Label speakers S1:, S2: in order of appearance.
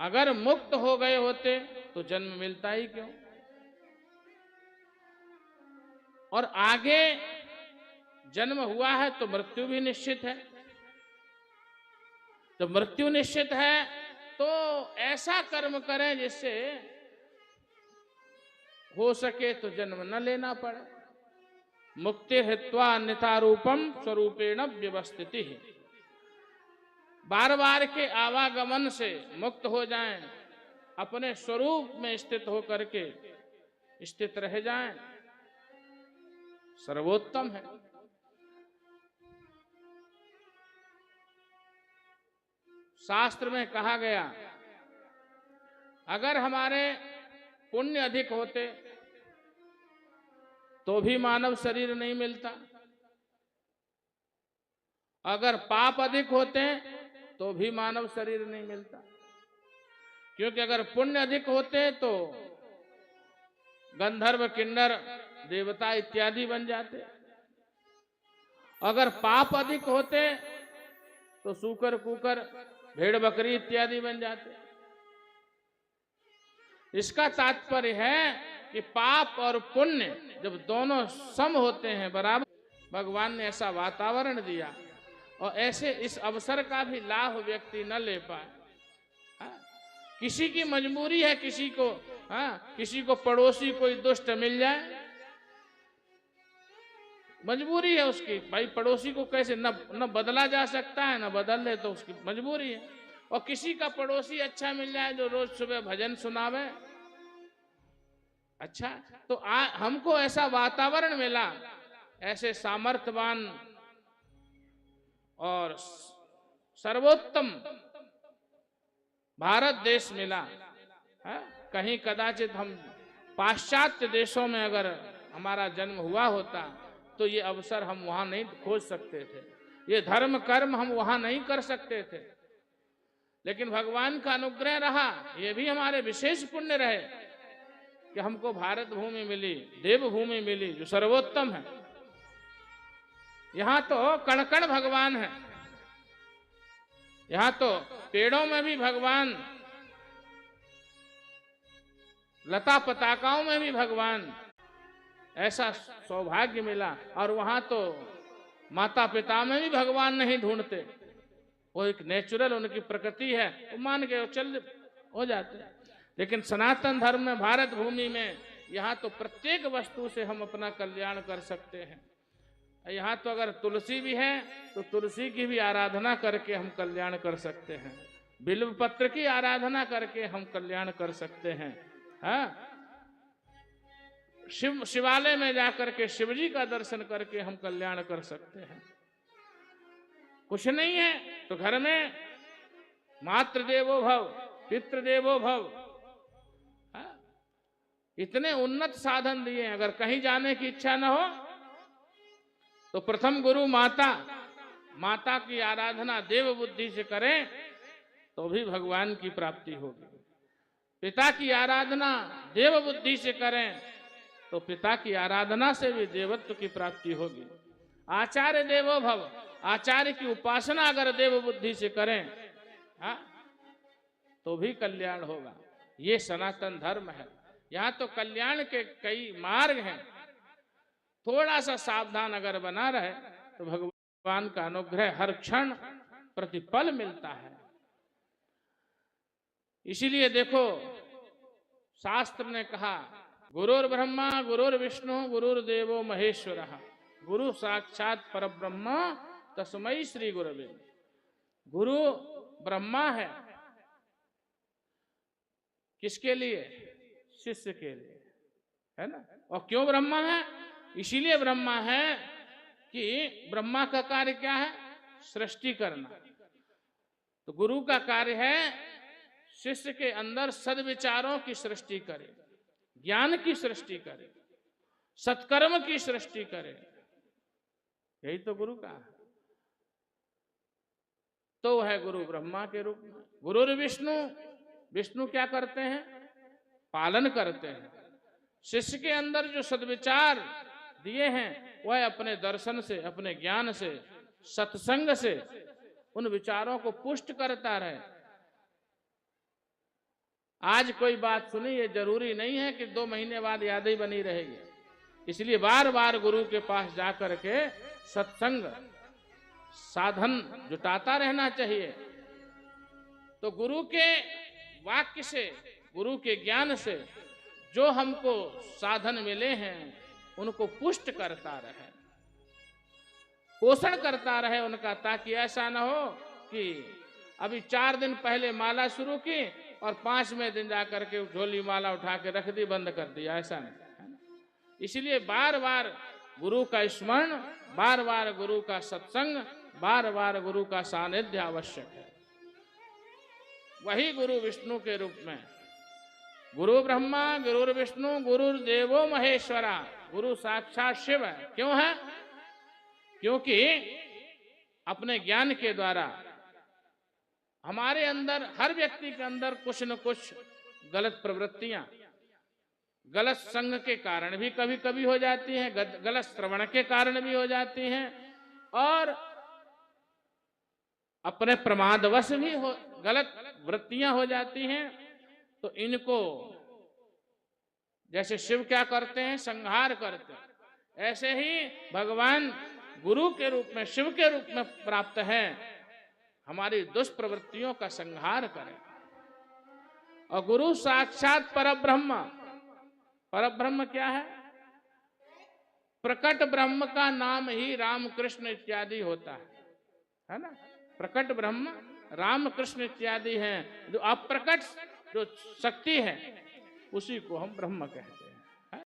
S1: अगर मुक्त हो गए होते तो जन्म मिलता ही क्यों। और आगे जन्म हुआ है तो मृत्यु भी निश्चित है। तो मृत्यु निश्चित है तो ऐसा कर्म करें जिससे हो सके तो जन्म न लेना पड़े। मुक्ति हित्वा अन्यथा रूपम स्वरूपेण व्यवस्थिति। बार बार के आवागमन से मुक्त हो जाएं, अपने स्वरूप में स्थित होकर के स्थित रह जाएं, सर्वोत्तम है। शास्त्र में कहा गया अगर हमारे पुण्य अधिक होते तो भी मानव शरीर नहीं मिलता, अगर पाप अधिक होते तो भी मानव शरीर नहीं मिलता। क्योंकि अगर पुण्य अधिक होते तो गंधर्व किन्नर देवता इत्यादि बन जाते, अगर पाप अधिक होते तो सूकर कुकर भेड़ बकरी इत्यादि बन जाते। इसका तात्पर्य है कि पाप और पुण्य जब दोनों सम होते हैं, बराबर, भगवान ने ऐसा वातावरण दिया और ऐसे इस अवसर का भी लाभ व्यक्ति न ले पाए। किसी की मजबूरी है, किसी को पड़ोसी कोई दुष्ट मिल जाए, मजबूरी है उसकी, भाई पड़ोसी को कैसे न बदला जा सकता है, न बदल ले तो उसकी मजबूरी है। और किसी का पड़ोसी अच्छा मिल जाए जो रोज सुबह भजन सुनावे, अच्छा, तो हमको ऐसा वातावरण मिला, ऐसे सामर्थ्यवान और सर्वोत्तम भारत देश मिला है। कहीं कदाचित हम पाश्चात्य देशों में अगर हमारा जन्म हुआ होता तो ये अवसर हम वहां नहीं खोज सकते थे, ये धर्म कर्म हम वहां नहीं कर सकते थे। लेकिन भगवान का अनुग्रह रहा, ये भी हमारे विशेष पुण्य रहे कि हमको भारत भूमि मिली, देवभूमि मिली जो सर्वोत्तम है। यहां तो कण कण भगवान है, यहां तो पेड़ों में भी भगवान, लता पताकाओं में भी भगवान, ऐसा सौभाग्य मिला। और वहां तो माता पिता में भी भगवान नहीं ढूंढते, वो एक नेचुरल उनकी प्रकृति है, वो मान के चल हो जाते हैं। लेकिन सनातन धर्म में, भारत भूमि में, यहाँ तो प्रत्येक वस्तु से हम अपना कल्याण कर सकते हैं। यहाँ तो अगर तुलसी भी है तो तुलसी की भी आराधना करके हम कल्याण कर सकते हैं, बिल्व पत्र की आराधना करके हम कल्याण कर सकते हैं। हाँ, शिवालय में जाकर के शिवजी का दर्शन करके हम कल्याण कर सकते हैं। कुछ नहीं है तो घर में मातृदेवो भव, पितृदेवो भव, इतने उन्नत साधन दिए। अगर कहीं जाने की इच्छा न हो तो प्रथम गुरु माता की आराधना देव बुद्धि से करें तो भी भगवान की प्राप्ति होगी। पिता की आराधना देव बुद्धि से करें तो पिता की आराधना से भी देवत्व की प्राप्ति होगी। आचार्य देवो भव, आचार्य की उपासना अगर देव बुद्धि से करें तो भी कल्याण होगा। ये सनातन धर्म है। यहाँ तो कल्याण के कई मार्ग हैं, थोड़ा सा सावधान अगर बना रहे तो भगवान का अनुग्रह हर क्षण प्रतिपल मिलता है। इसीलिए देखो शास्त्र ने कहा गुरुर् ब्रह्मा गुरुर्विष्णु गुरुर्देवो महेश्वरः गुरु साक्षात परब्रह्म तस्मै श्री गुरवे। गुरु ब्रह्मा है, किसके लिए? शिष्य के लिए, है ना। और क्यों ब्रह्मा है? इसीलिए ब्रह्मा है कि ब्रह्मा का कार्य क्या है? सृष्टि करना। तो गुरु का कार्य है शिष्य के अंदर सद्विचारों की सृष्टि करे, ज्ञान की सृष्टि करे, सत्कर्म की सृष्टि करे। यही तो गुरु का है। तो है गुरु ब्रह्मा के रूप में। गुरुर् विष्णु, विष्णु क्या करते हैं? पालन करते हैं। शिष्य के अंदर जो सद्विचार दिए हैं वह अपने दर्शन से, अपने ज्ञान से, सत्संग से उन विचारों को पुष्ट करता रहे। आज कोई बात सुनी, ये जरूरी नहीं है कि 2 महीने बाद याद ही बनी रहेगी। इसलिए बार बार गुरु के पास जाकर के सत्संग साधन जुटाता रहना चाहिए। तो गुरु के वाक्य से, गुरु के ज्ञान से जो हमको साधन मिले हैं उनको पुष्ट करता रहे, पोषण करता रहे उनका, ताकि ऐसा ना हो कि अभी 4 दिन पहले माला शुरू की और 5वें दिन जाकर के झोली माला उठा के रख दी, बंद कर दिया, ऐसा नहीं है ना। इसलिए बार बार गुरु का स्मरण, बार बार गुरु का सत्संग, बार बार गुरु का सानिध्य आवश्यक है। वही गुरु विष्णु के रूप में, गुरु ब्रह्मा गुरु विष्णु गुरुर्देवो महेश्वरा, गुरु साक्षात शिव है। क्यों है? क्योंकि अपने ज्ञान के द्वारा हमारे अंदर, हर व्यक्ति के अंदर कुछ न कुछ गलत प्रवृत्तियां, गलत संग के कारण भी कभी कभी हो जाती हैं, गलत श्रवण के कारण भी हो जाती हैं, और अपने प्रमादवश भी गलत वृत्तियां हो जाती हैं। तो इनको जैसे शिव क्या करते हैं, संहार करते हैं, ऐसे ही भगवान गुरु के रूप में, शिव के रूप में प्राप्त है, हमारी दुष्प्रवृत्तियों का संहार करें। और गुरु साक्षात परब्रह्म, परब्रह्म क्या है? प्रकट ब्रह्म का नाम ही राम कृष्ण इत्यादि होता है ना। प्रकट ब्रह्म राम कृष्ण इत्यादि हैं, जो अप्रकट जो शक्ति है उसी को हम ब्रह्म कहते हैं।